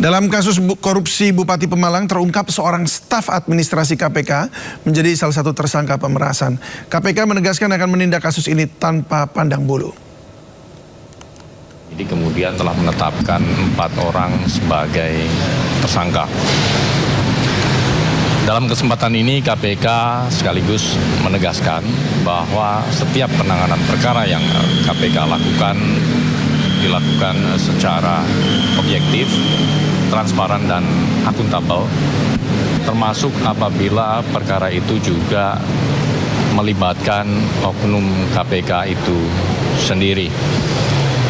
Dalam kasus korupsi Bupati Pemalang terungkap seorang staf administrasi KPK menjadi salah satu tersangka pemerasan. KPK menegaskan akan menindak kasus ini tanpa pandang bulu. Jadi kemudian telah menetapkan 4 orang sebagai tersangka. Dalam kesempatan ini KPK sekaligus menegaskan bahwa setiap penanganan perkara yang KPK lakukan dilakukan secara objektif, transparan dan akuntabel, termasuk apabila perkara itu juga melibatkan oknum KPK itu sendiri.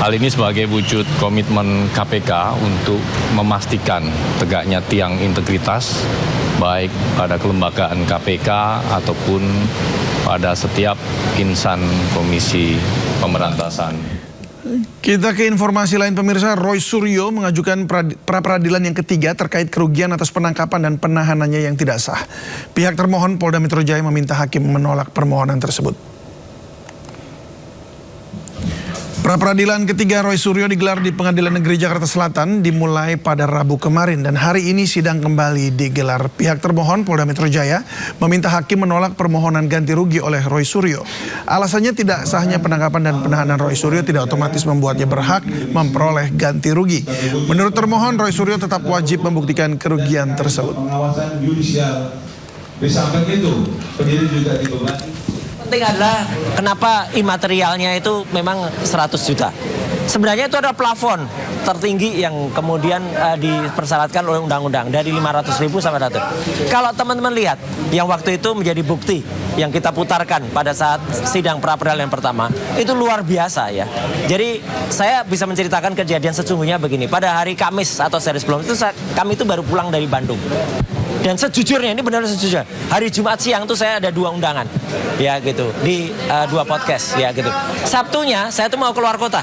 Hal ini sebagai wujud komitmen KPK untuk memastikan tegaknya tiang integritas baik pada kelembagaan KPK ataupun pada setiap insan Komisi Pemberantasan. Kita ke informasi lain pemirsa, Roy Suryo mengajukan pra-peradilan yang ketiga terkait kerugian atas penangkapan dan penahanannya yang tidak sah. Pihak termohon Polda Metro Jaya meminta hakim menolak permohonan tersebut. Pra-peradilan ketiga Roy Suryo digelar di Pengadilan Negeri Jakarta Selatan dimulai pada Rabu kemarin dan hari ini sidang kembali digelar. Pihak termohon Polda Metro Jaya meminta hakim menolak permohonan ganti rugi oleh Roy Suryo. Alasannya tidak sahnya penangkapan dan penahanan Roy Suryo tidak otomatis membuatnya berhak memperoleh ganti rugi. Menurut termohon, Roy Suryo tetap wajib membuktikan kerugian tersebut. Pengawasan yudisial. Di samping itu, penyidik juga dibebani. Penting adalah kenapa imaterialnya itu memang 100 juta. Sebenarnya itu ada plafon tertinggi yang kemudian dipersyaratkan oleh undang-undang dari 500.000 sampai 100. Kalau teman-teman lihat yang waktu itu menjadi bukti yang kita putarkan pada saat sidang pra-peradilan pertama, itu luar biasa ya. Jadi saya bisa menceritakan kejadian sesungguhnya begini. Pada hari Kamis atau sehari sebelum itu kami itu baru pulang dari Bandung. Dan sejujurnya, ini benar sejujurnya, hari Jumat siang tuh saya ada 2 undangan, ya gitu, di 2 podcast, ya gitu. Sabtunya saya tuh mau keluar kota,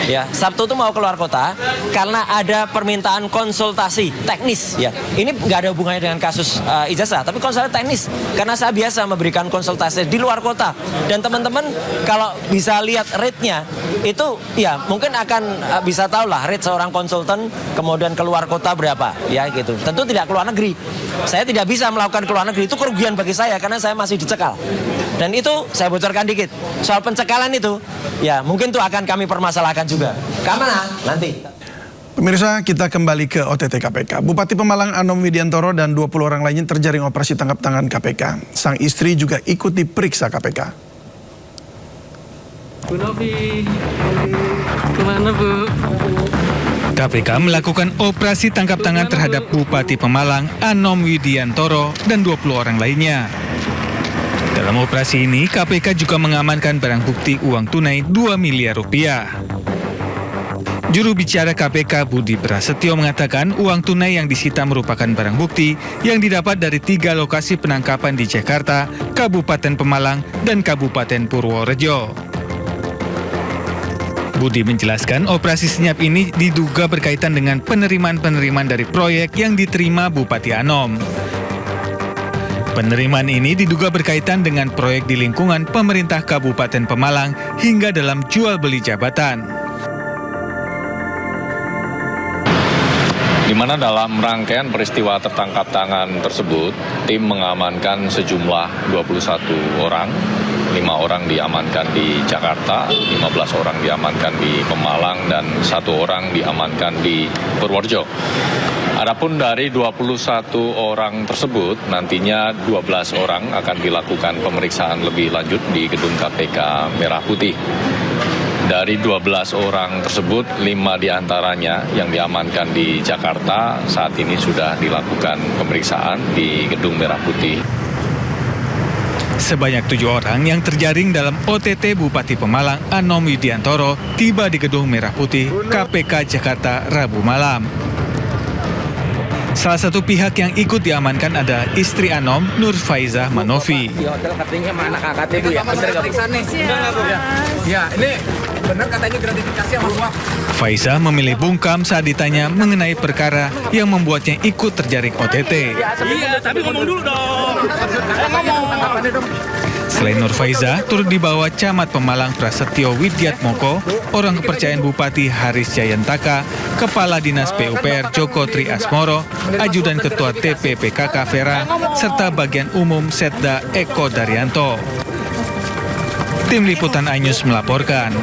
ya. Sabtu tuh mau keluar kota karena ada permintaan konsultasi teknis, ya. Ini nggak ada hubungannya dengan kasus ijazah, tapi konsultasi teknis. Karena saya biasa memberikan konsultasi di luar kota. Dan teman-teman kalau bisa lihat rate-nya, itu ya mungkin akan bisa tahu lah rate seorang konsultan kemudian keluar kota berapa, ya gitu. Tentu tidak keluar negeri. Saya tidak bisa melakukan keluar negeri, itu kerugian bagi saya karena saya masih dicekal. Dan itu saya bocorkan dikit. Soal pencekalan itu, ya mungkin itu akan kami permasalahkan juga. Kamana? Nanti. Pemirsa, kita kembali ke OTT KPK. Bupati Pemalang Anom Widiantoro dan 20 orang lainnya terjaring operasi tangkap tangan KPK. Sang istri juga ikut diperiksa KPK. Bu Novi, kemana Bu? KPK melakukan operasi tangkap tangan terhadap Bupati Pemalang Anom Widiantoro dan 20 orang lainnya. Dalam operasi ini, KPK juga mengamankan barang bukti uang tunai 2 miliar rupiah. Juru bicara KPK Budi Prasetyo mengatakan uang tunai yang disita merupakan barang bukti yang didapat dari 3 lokasi penangkapan di Jakarta, Kabupaten Pemalang, dan Kabupaten Purworejo. Budi menjelaskan operasi senyap ini diduga berkaitan dengan penerimaan-penerimaan dari proyek yang diterima Bupati Anom. Penerimaan ini diduga berkaitan dengan proyek di lingkungan pemerintah Kabupaten Pemalang hingga dalam jual beli jabatan. Di mana dalam rangkaian peristiwa tertangkap tangan tersebut, tim mengamankan sejumlah 21 orang. 5 orang diamankan di Jakarta, 15 orang diamankan di Pemalang, dan 1 orang diamankan di Purworejo. Adapun dari 21 orang tersebut, nantinya 12 orang akan dilakukan pemeriksaan lebih lanjut di gedung KPK Merah Putih. Dari 12 orang tersebut, 5 diantaranya yang diamankan di Jakarta saat ini sudah dilakukan pemeriksaan di gedung Merah Putih. Sebanyak 7 orang yang terjaring dalam OTT Bupati Pemalang Anom Widiantoro tiba di Gedung Merah Putih KPK Jakarta Rabu malam. Salah satu pihak yang ikut diamankan ada istri Anom, Nur Faiza Manovi. Di hotel katanya sama anak kakak itu ya, bener gak Bu? Ya, ini bener katanya gratifikasi sama suap. Faiza memilih bungkam saat ditanya mengenai perkara yang membuatnya ikut terjaring OTT. Iya, tapi ngomong dulu dong. Ngomong. Selain Nur Faiza, turut dibawa Camat Pemalang Prasetyo Widyatmoko, orang kepercayaan Bupati Haris Jayantaka, Kepala Dinas PUPR Joko Tri Asmoro, Ajudan Ketua TPPKK Vera, serta Bagian Umum Setda Eko Daryanto. Tim Liputan iNews melaporkan.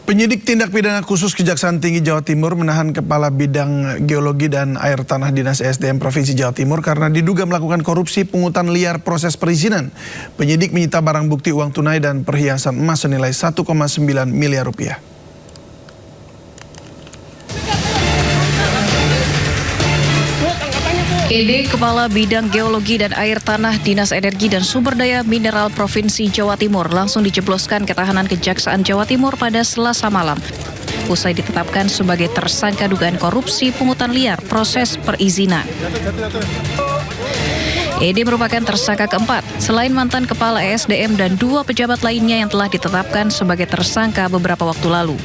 Penyidik tindak pidana khusus Kejaksaan Tinggi Jawa Timur menahan Kepala Bidang Geologi dan Air Tanah Dinas ESDM Provinsi Jawa Timur karena diduga melakukan korupsi pungutan liar proses perizinan. Penyidik menyita barang bukti uang tunai dan perhiasan emas senilai 1,9 miliar rupiah. ED Kepala Bidang Geologi dan Air Tanah Dinas Energi dan Sumber Daya Mineral Provinsi Jawa Timur langsung dijebloskan ke tahanan Kejaksaan Jawa Timur pada Selasa malam. Usai ditetapkan sebagai tersangka dugaan korupsi pungutan liar proses perizinan. ED merupakan tersangka keempat, selain mantan Kepala ESDM dan 2 pejabat lainnya yang telah ditetapkan sebagai tersangka beberapa waktu lalu.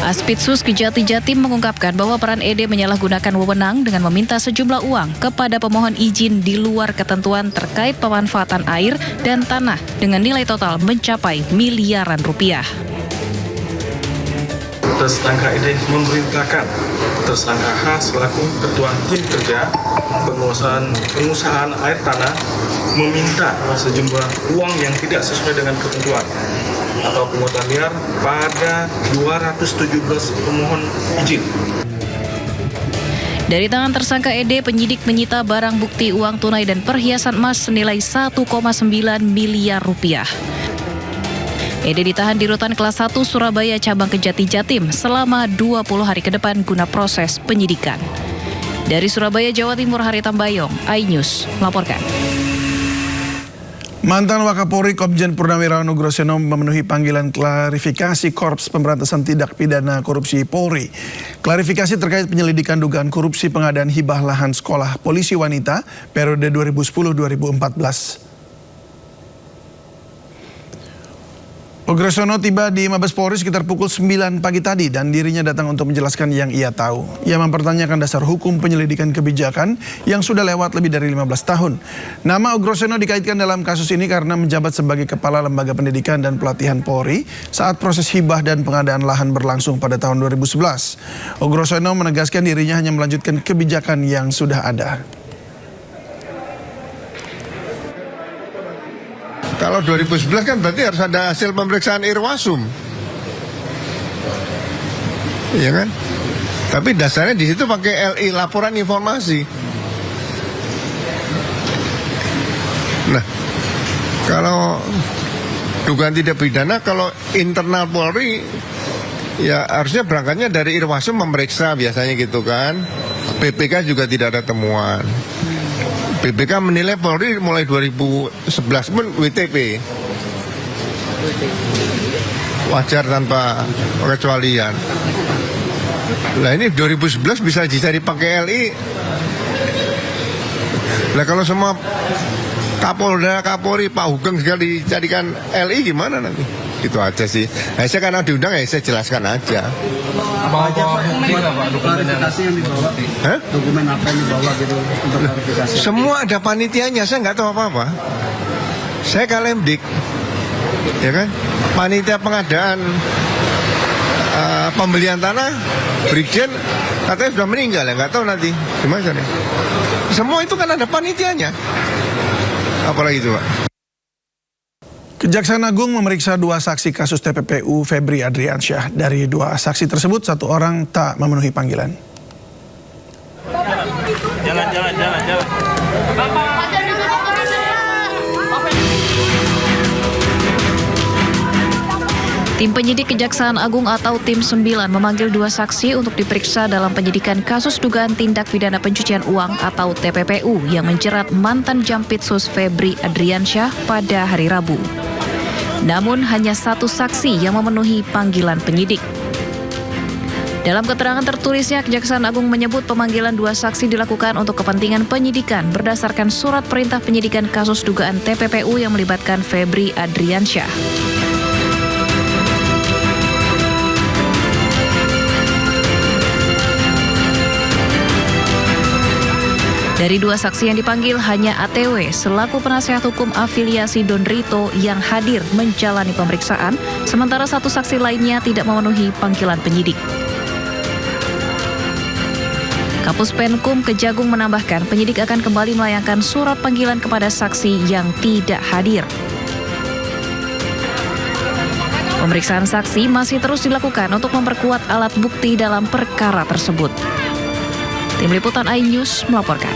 Aspidsus Kejati Jatim mengungkapkan bahwa peran ED menyalahgunakan wewenang dengan meminta sejumlah uang kepada pemohon izin di luar ketentuan terkait pemanfaatan air dan tanah dengan nilai total mencapai miliaran rupiah. Tersangka ED memerintahkan tersangka H selaku ketua tim kerja pengusahaan air tanah meminta sejumlah uang yang tidak sesuai dengan ketentuan atau pungutan liar pada 217 pemohon izin. Dari tangan tersangka ED, penyidik menyita barang bukti uang tunai dan perhiasan emas senilai 1,9 miliar rupiah. ED ditahan di Rutan Kelas 1 Surabaya Cabang Kejati Jatim selama 20 hari ke depan guna proses penyidikan. Dari Surabaya, Jawa Timur, Hari Tambayong, iNews melaporkan. Mantan Wakapolri Komjen Purnawirawan Nugroho memenuhi panggilan klarifikasi Korps Pemberantasan Tindak Pidana Korupsi Polri. Klarifikasi terkait penyelidikan dugaan korupsi pengadaan hibah lahan sekolah polisi wanita periode 2010-2014. Nugroho tiba di Mabes Polri sekitar pukul 9 pagi tadi dan dirinya datang untuk menjelaskan yang ia tahu. Ia mempertanyakan dasar hukum penyelidikan kebijakan yang sudah lewat lebih dari 15 tahun. Nama Nugroho dikaitkan dalam kasus ini karena menjabat sebagai Kepala Lembaga Pendidikan dan Pelatihan Polri saat proses hibah dan pengadaan lahan berlangsung pada tahun 2011. Nugroho menegaskan dirinya hanya melanjutkan kebijakan yang sudah ada. Kalau 2011 kan berarti harus ada hasil pemeriksaan Irwasum. Iya kan? Tapi dasarnya di situ pakai LI, laporan informasi. Nah, kalau dugaan tidak pidana, kalau internal Polri ya harusnya berangkatnya dari Irwasum memeriksa biasanya gitu kan. BPK juga tidak ada temuan. BPK menilai Polri mulai 2011 pun WTP. Wajar tanpa kecualian. Nah ini 2011 bisa dipakai LI. Nah kalau semua Kapolda, Kapolri, Pak Hugeng sekali dijadikan LI gimana nanti? Itu aja sih. Nah, saya karena diundang ya saya jelaskan aja. Apa aja Pak klarifikasi yang dibawa? Hah? Dokumen apa yang dibawa gitu untuk klarifikasi? Semua ada panitianya, saya nggak tahu apa-apa. Saya Kalemdik, ya kan? Panitia pengadaan pembelian tanah, Brigjen katanya sudah meninggal ya, nggak tahu nanti gimana nih. Semua itu kan ada panitianya. Apalagi itu Pak. Kejaksaan Agung memeriksa 2 saksi kasus TPPU Febri Adriansyah. Dari 2 saksi tersebut, 1 orang tak memenuhi panggilan. Jalan. Tim penyidik Kejaksaan Agung atau Tim 9 memanggil 2 saksi untuk diperiksa dalam penyidikan kasus dugaan tindak pidana pencucian uang atau TPPU yang menjerat mantan Jampitsus Febri Adriansyah pada hari Rabu. Namun hanya 1 saksi yang memenuhi panggilan penyidik. Dalam keterangan tertulisnya, Kejaksaan Agung menyebut pemanggilan 2 saksi dilakukan untuk kepentingan penyidikan berdasarkan surat perintah penyidikan kasus dugaan TPPU yang melibatkan Febri Adriansyah. Dari 2 saksi yang dipanggil, hanya ATW selaku penasehat hukum afiliasi Don Rito yang hadir menjalani pemeriksaan, sementara 1 saksi lainnya tidak memenuhi panggilan penyidik. Kapus Penkum Kejagung menambahkan penyidik akan kembali melayangkan surat panggilan kepada saksi yang tidak hadir. Pemeriksaan saksi masih terus dilakukan untuk memperkuat alat bukti dalam perkara tersebut. Tim Liputan iNews melaporkan.